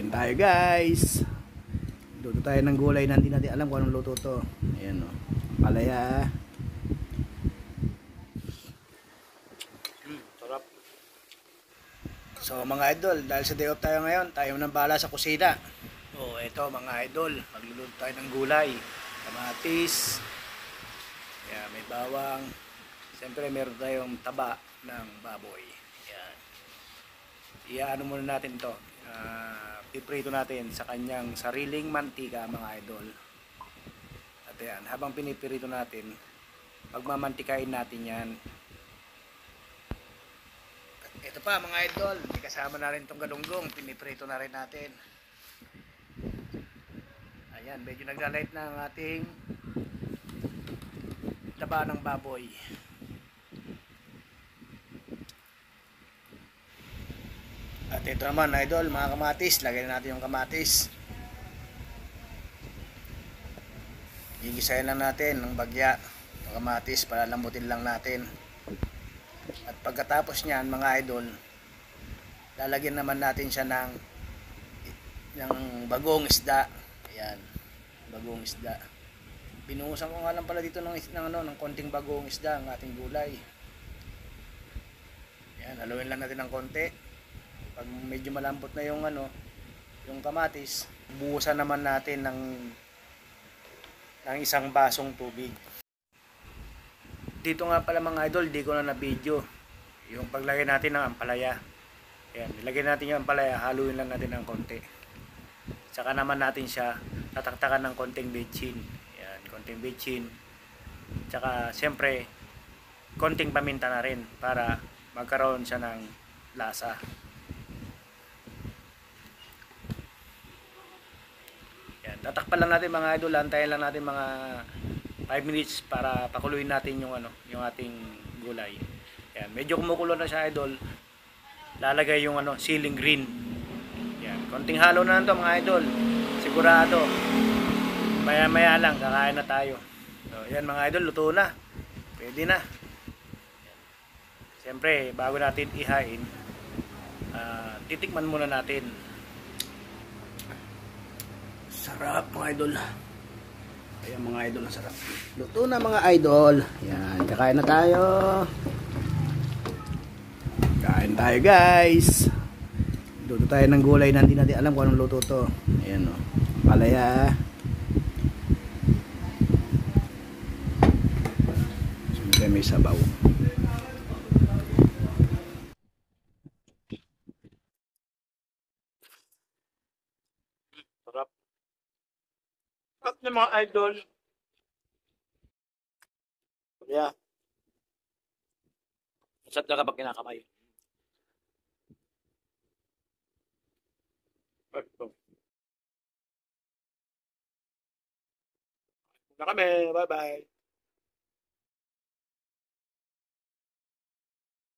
Kain tayo guys. Luto tayo ng gulay na hindi natin alam kung anong luto to. Ayan o. Palaya. Sarap. So mga idol, dahil sa day off tayo ngayon, tayo nang bahala sa kusina. Oh, eto mga idol, magluluto tayo ng gulay. Kamatis. Ayan, may bawang. Siyempre meron tayong taba ng baboy. Ayan. Iyaano muna natin to. Piprito natin sa kanyang sariling mantika mga idol. At ayan, habang pinipirito natin, pagmamantikain natin yan. At ito pa mga idol, may kasama na rin itong galunggong, piniprito na rin natin. Ayan, medyo naglalait na ang ating taba ng baboy. At ito naman idol, mga kamatis, lagyan natin yung kamatis. Gigisahin lang natin ng bagya yung kamatis, palalambutin lang natin. At pagkatapos niyan mga idol, lalagyan naman natin siya ng bagong isda. Ayan, bagong isda. Binuhusan ko nga lang pala dito ng konting bagong isda ang ating gulay. Ayan, haluin lang natin ng konti. Pag medyo malambot na yung yung kamatis, buhusan naman natin ng isang basong tubig. Dito nga pala mga idol, di ko na video yung paglagay natin ng ampalaya. Ayan, nilagay natin yung ampalaya, haluin lang natin ng konti. Saka naman natin siya tataktakan ng konting betchin. Ayan, konting betchin. Saka siyempre konting paminta na rin para magkaroon siya ng lasa. Tatakpan lang natin mga idol, antayin lang natin mga 5 minutes para pakuluin natin yung ating gulay. Ayan, medyo kumukulo na siya idol. Lalagay yung siling green. Ayan, konting halo na lang to mga idol. Sigurado. Maya-maya lang kakain na tayo. So, ayan mga idol, luto na. Pwede na. Siyempre, bago natin ihain, titikman muna natin. Sarap mga idol. Ayan mga idol, ang sarap. Luto na mga idol. Ayan, kakain na tayo. Kain tayo guys. Luto tayo ng gulay na hindi natin alam kung anong luto to. Ayan o. Palaya. Siyempre may sabaw. Sarap. Sarap na mga idol. Yeah. Masarap na kapag kinakamay. Na kami. Bye bye.